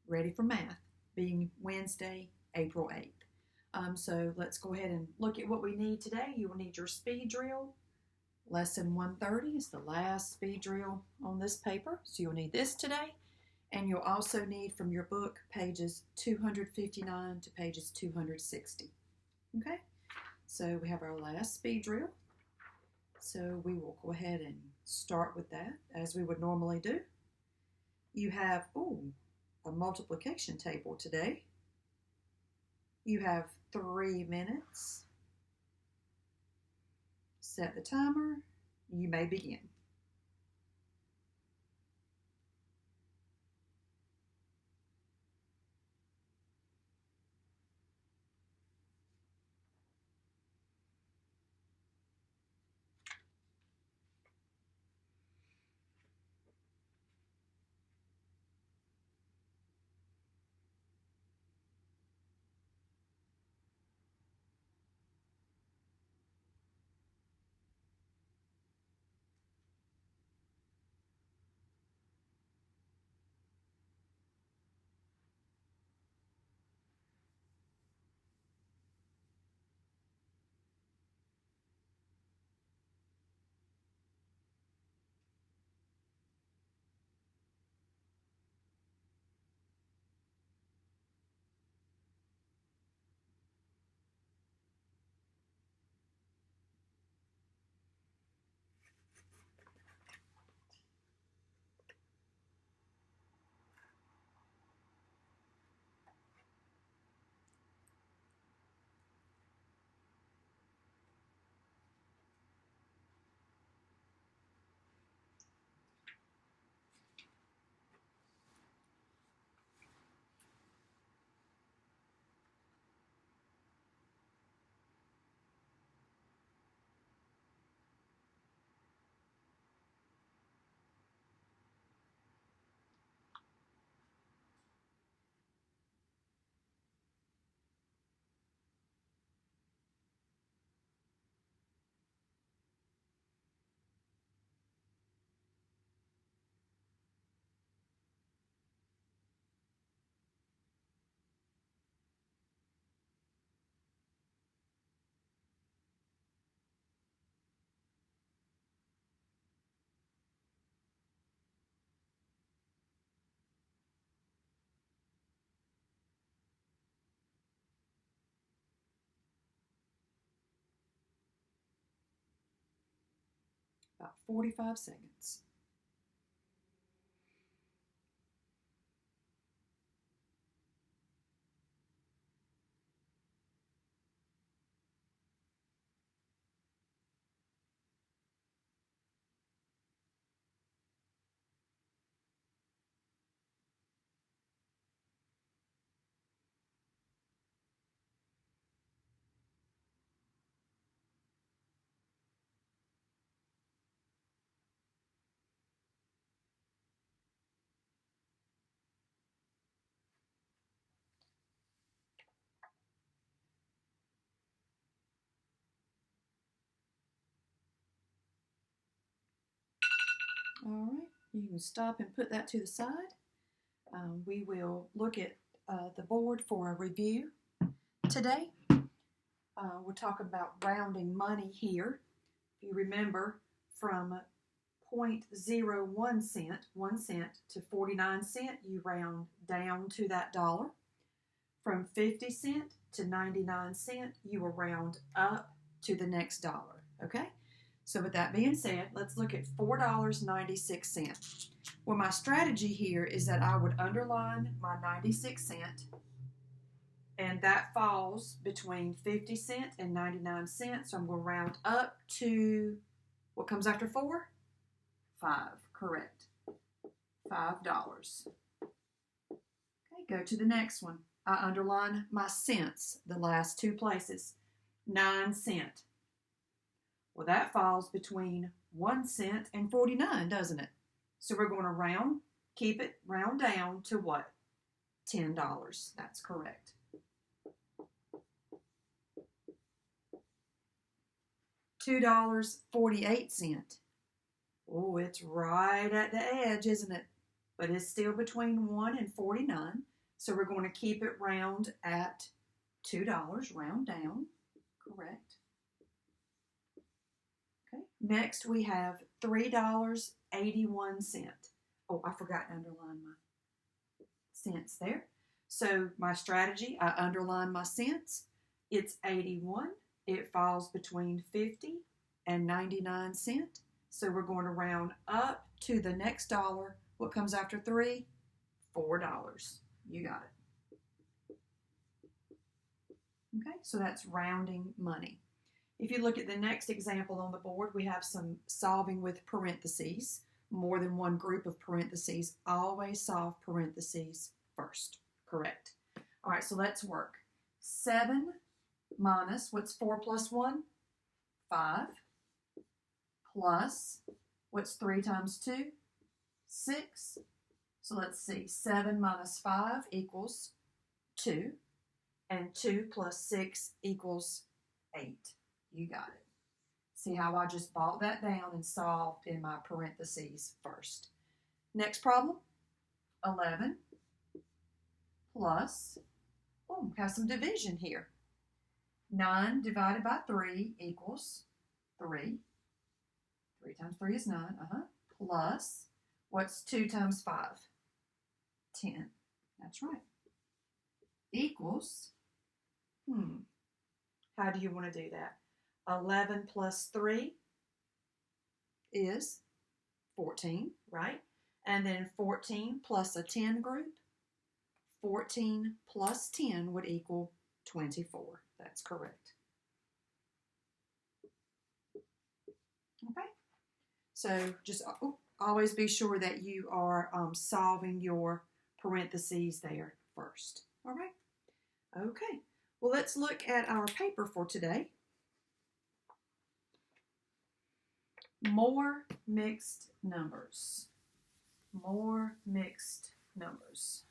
ready for math, being Wednesday, April 8th. So let's go ahead and look at what we need today. You will need your speed drill. Lesson 130 is the last speed drill on this paper. So you'll need this today. And you'll also need from your book pages 259 to pages 260. Okay? So we have our last speed drill. So we will go ahead and start with that as we would normally do. You have, a multiplication table today. You have 3 minutes. Set the timer. You may begin. About 45 seconds. All right, you can stop and put that to the side. We will look at the board for a review today. We're talking about rounding money here. If you remember, from 0.01 cent, 1 cent to 49 cent, you round down to that dollar. From 50 cent to 99 cent, you will round up to the next dollar. Okay? So with that being said, let's look at $4.96. Well, my strategy here is that I would underline my 96 cent, and that falls between 50 cent and 99 cents. So I'm going to round up to what comes after 4? 5, correct. $5. Okay, go to the next one. I underline my cents, the last 2 places. 9 cent. Well, that falls between 1 cent and 49, doesn't it? So we're going to keep it round down to what? $10. That's correct. $2.48. Oh, it's right at the edge, isn't it? But it's still between 1 and 49. So we're going to keep it round at $2, round down, correct. Okay. Next we have $3.81. Oh, I forgot to underline my cents there. So my strategy, I underline my cents. It's 81. It falls between 50 and 99 cents. So we're going to round up to the next dollar. What comes after 3? $4. You got it. Okay, so that's rounding money. If you look at the next example on the board, we have some solving with parentheses. More than one group of parentheses. Always solve parentheses first. Correct. All right, so let's work. 7 minus, what's 4 plus 1? 5. Plus, what's 3 times 2? 6. So let's see. 7 minus 5 equals 2. And 2 plus 6 equals 8. You got it. See how I just brought that down and solved in my parentheses first. Next problem. 11 plus, have some division here. 9 divided by 3 equals 3. 3 times 3 is 9. Plus, what's 2 times 5? 10. That's right. Equals, how do you want to do that? 11 plus 3 is 14, right? And then 14 plus a 10 group, 14 plus 10 would equal 24. That's correct. Okay, so just always be sure that you are solving your parentheses there first. All right, okay. Well, let's look at our paper for today. More mixed numbers. More mixed numbers.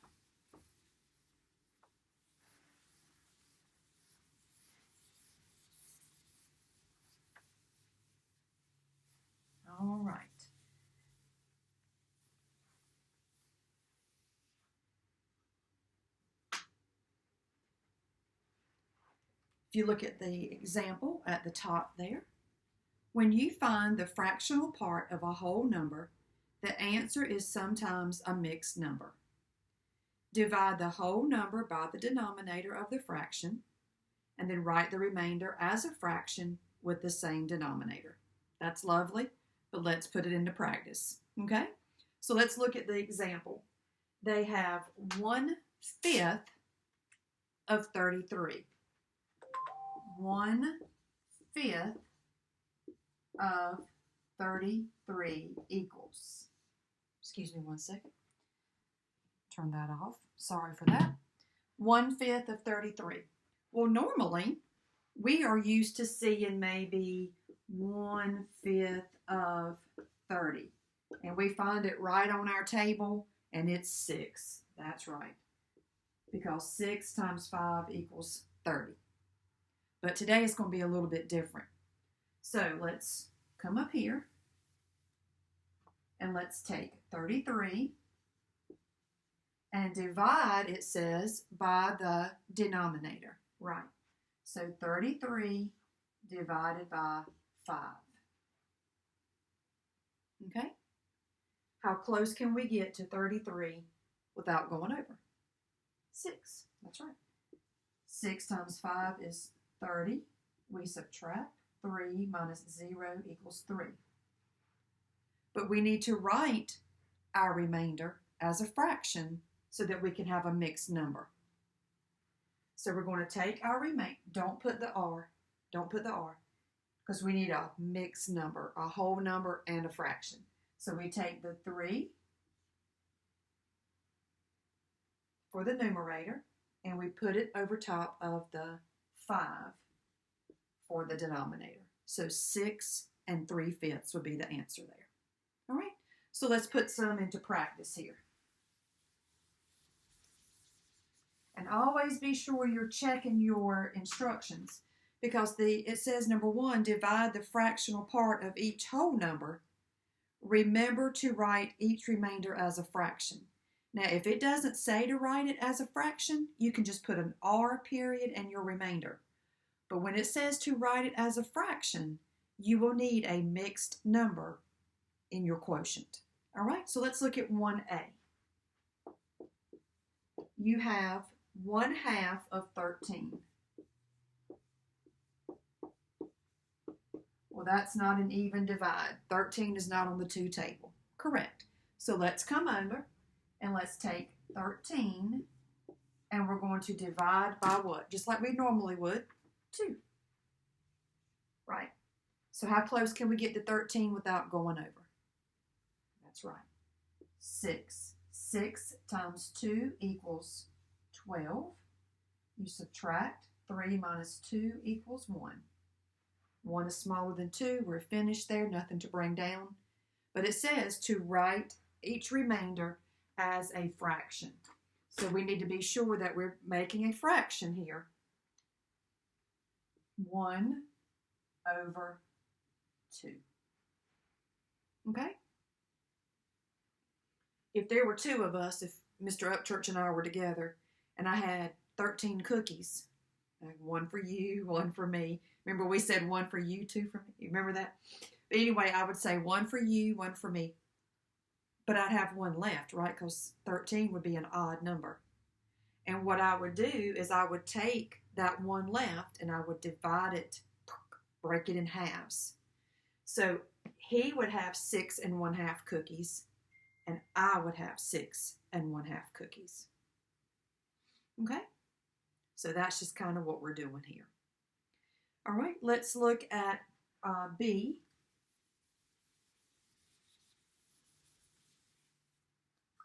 All right. If you look at the example at the top there, when you find the fractional part of a whole number, the answer is sometimes a mixed number. Divide the whole number by the denominator of the fraction, and then write the remainder as a fraction with the same denominator. That's lovely, but let's put it into practice, okay? So let's look at the example. They have 1/5 of 33. 1/5 of 33 equals, excuse me one second, turn that off, sorry for that. 1/5 of 33. Well, normally we are used to seeing maybe 1/5 of 30, and we find it right on our table, and it's 6. That's right, because 6 times 5 equals 30. But today it's going to be a little bit different. So let's come up here and let's take 33 and divide, it says, by the denominator. Right. So 33 divided by 5. Okay? How close can we get to 33 without going over? 6. That's right. 6 times 5 is 30. We subtract. 3 minus 0 equals 3. But we need to write our remainder as a fraction so that we can have a mixed number. So we're going to take our remainder. Don't put the R. Don't put the R. Because we need a mixed number, a whole number and a fraction. So we take the 3 for the numerator and we put it over top of the 5 for the denominator. So 6 3/5 would be the answer there. All right, so let's put some into practice here. And always be sure you're checking your instructions, because it says, number 1, divide the fractional part of each whole number. Remember to write each remainder as a fraction. Now, if it doesn't say to write it as a fraction, you can just put an R period and your remainder. But when it says to write it as a fraction, you will need a mixed number in your quotient. All right, so let's look at 1A. You have 1/2 of 13. Well, that's not an even divide. 13 is not on the 2 table. Correct. So let's come under and let's take 13 and we're going to divide by what? Just like we normally would, 2. Right. So how close can we get to 13 without going over? That's right. 6. 6 times 2 equals 12. You subtract 3 minus 2 equals 1. 1 is smaller than 2. We're finished there. Nothing to bring down. But it says to write each remainder as a fraction. So we need to be sure that we're making a fraction here. 1/2. Okay? If there were 2 of us, if Mr. Upchurch and I were together, and I had 13 cookies, 1 for you, 1 for me. Remember we said 1 for you, 2 for me? You remember that? But anyway, I would say 1 for you, 1 for me. But I'd have 1 left, right? Because 13 would be an odd number. And what I would do is I would take that 1 left and I would divide it, break it in halves. So he would have 6 1/2 cookies, and I would have 6 1/2 cookies. Okay? So that's just kind of what we're doing here. All right, let's look at B.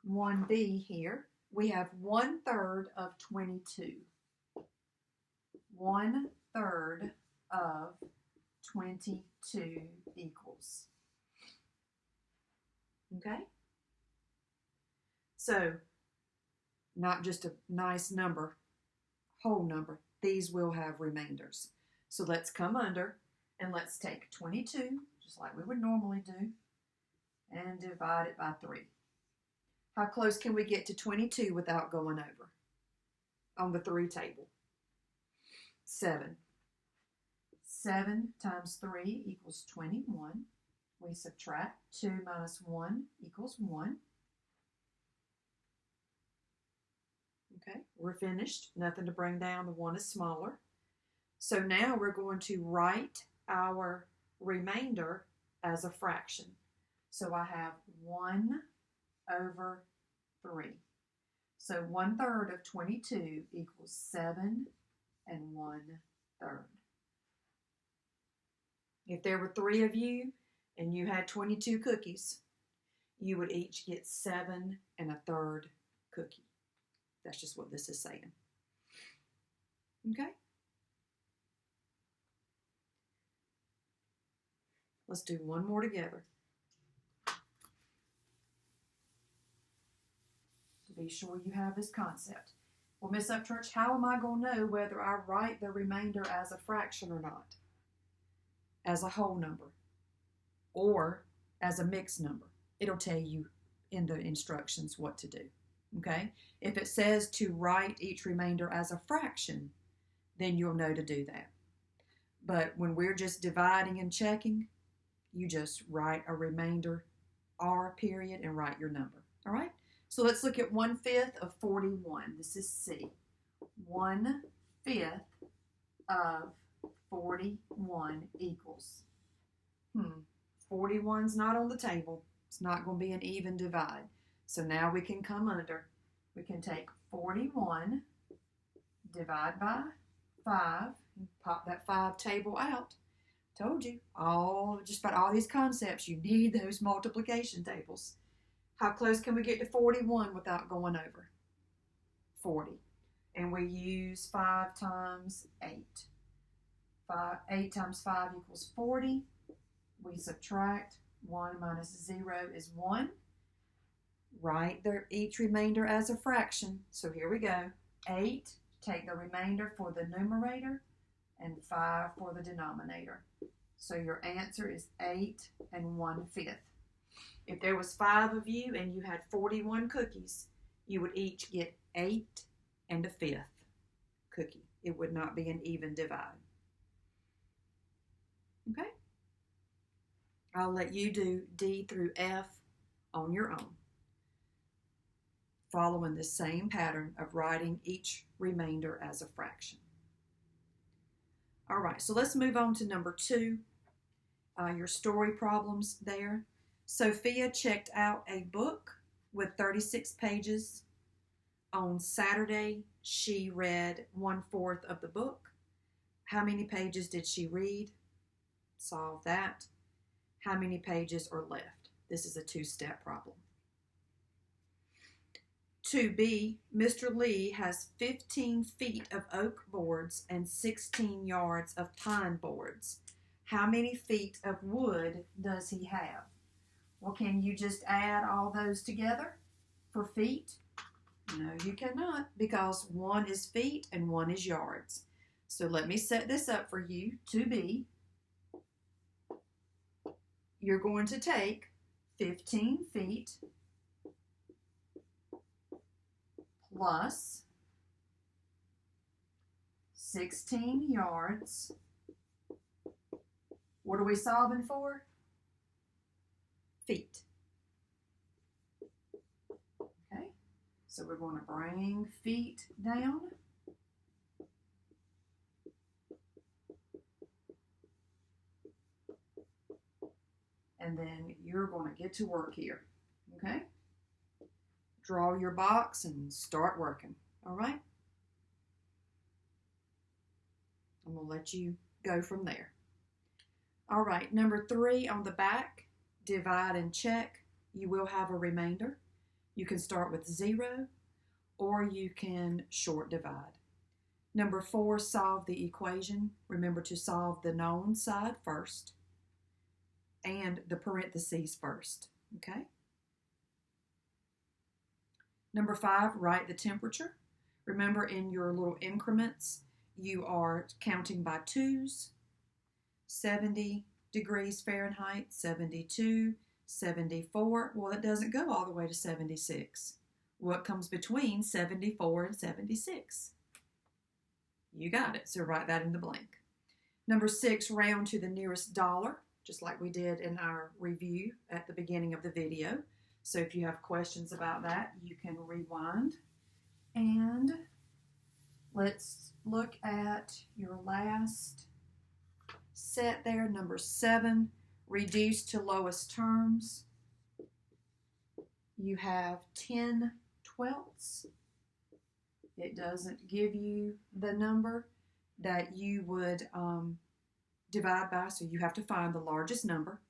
One B here. We have 1/3 of 22. 1/3 of 22 equals. Okay? So, not just a nice number, whole number. These will have remainders. So let's come under and let's take 22, just like we would normally do, and divide it by 3. How close can we get to 22 without going over on the 3 table? 7. 7 times 3 equals 21. We subtract 2 minus 1 equals 1. Okay, we're finished. Nothing to bring down. The 1 is smaller. So now we're going to write our remainder as a fraction. So I have 1/3. So 1/3 of 22 equals 7 1/3. If there were 3 of you and you had 22 cookies, you would each get 7 1/3 cookie. That's just what this is saying. Okay? Let's do one more together. To be sure you have this concept. Well, Miss Upchurch, how am I going to know whether I write the remainder as a fraction or not? As a whole number or as a mixed number. It'll tell you in the instructions what to do. Okay? If it says to write each remainder as a fraction, then you'll know to do that. But when we're just dividing and checking, you just write a remainder, R period, and write your number. All right? So let's look at 1/5 of 41. This is C. 1/5 of 41 equals. 41's not on the table. It's not going to be an even divide. So now we can come under. We can take 41, divide by 5, and pop that 5 table out. Told you, just about all these concepts, you need those multiplication tables. How close can we get to 41 without going over? 40. And we use 5 times 8. 8 times 5 equals 40. We subtract 1 minus 0 is 1. Write each remainder as a fraction. So here we go. 8, take the remainder for the numerator, and 5 for the denominator. So your answer is 8 1/5. If there was 5 of you and you had 41 cookies, you would each get 8 and a 5th cookie. It would not be an even divide. Okay? I'll let you do D through F on your own, following the same pattern of writing each remainder as a fraction. All right, so let's move on to number 2, your story problems there. Sophia checked out a book with 36 pages. On Saturday, she read 1/4 of the book. How many pages did she read? Solve that. How many pages are left? This is a 2-step problem. 2B, Mr. Lee has 15 feet of oak boards and 16 yards of pine boards. How many feet of wood does he have? Well, can you just add all those together for feet? No, you cannot, because one is feet and one is yards. So let me set this up for you. 2B, you're going to take 15 feet plus 16 yards. What are we solving for? Feet. Okay, so we're going to bring feet down. And then you're going to get to work here. Okay? Draw your box and start working. All right? I'm going to let you go from there. All right, number 3 on the back, divide and check. You will have a remainder. You can start with 0 or you can short divide. Number 4, solve the equation. Remember to solve the known side first and the parentheses first. Okay? Number 5, write the temperature. Remember, in your little increments, you are counting by 2s. 70 degrees Fahrenheit, 72, 74. Well, it doesn't go all the way to 76. What comes between 74 and 76? You got it, so write that in the blank. Number 6, round to the nearest dollar, just like we did in our review at the beginning of the video. So if you have questions about that, you can rewind. And let's look at your last set there, number 7, reduce to lowest terms. You have 10/12. It doesn't give you the number that you would divide by, so you have to find the largest number.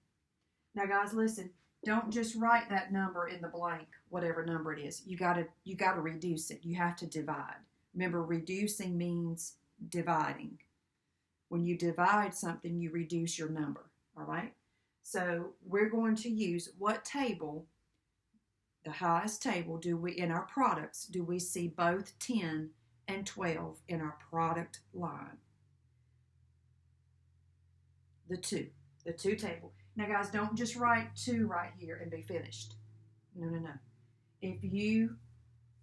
Now guys, listen, don't just write that number in the blank, whatever number it is. You gotta reduce it. You have to divide. Remember, reducing means dividing. When you divide something, you reduce your number, all right? So we're going to use what table, the highest table, do we, in our products, do we see both 10 and 12 in our product line? The 2 table. Now guys, don't just write 2 right here and be finished. No. If you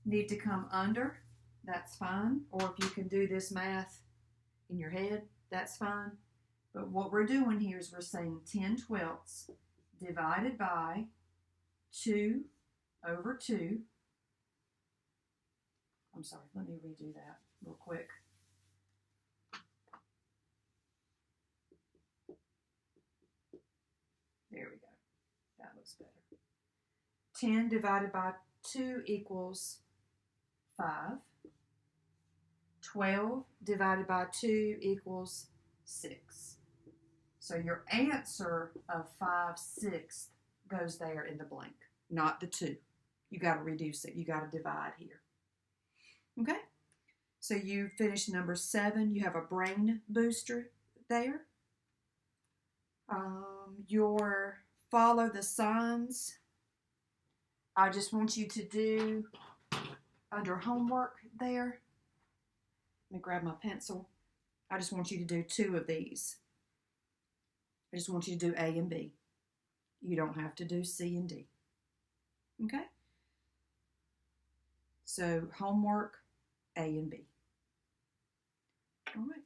need to come under, that's fine. Or if you can do this math in your head, that's fine. But what we're doing here is we're saying 10/12 divided by 2 over 2. I'm sorry, let me redo that real quick. There we go. That looks better. 10 divided by 2 equals 5. 12 divided by 2 equals 6. So your answer of 5/6 goes there in the blank, not the 2. You got to reduce it. You got to divide here. Okay? So you finished number 7. You have a brain booster there. Your follow the signs. I just want you to do under homework there. Let me grab my pencil. I just want you to do 2 of these. I just want you to do A and B. You don't have to do C and D. Okay? So homework, A and B. All right.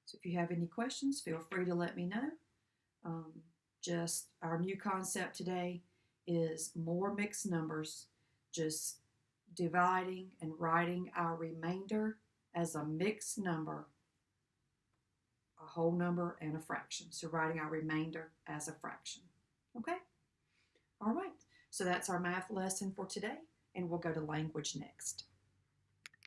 So if you have any questions, feel free to let me know. Just our new concept today is more mixed numbers, just dividing and writing our remainder as a mixed number, a whole number, and a fraction. So writing our remainder as a fraction. Okay? All right. So that's our math lesson for today, and we'll go to language next.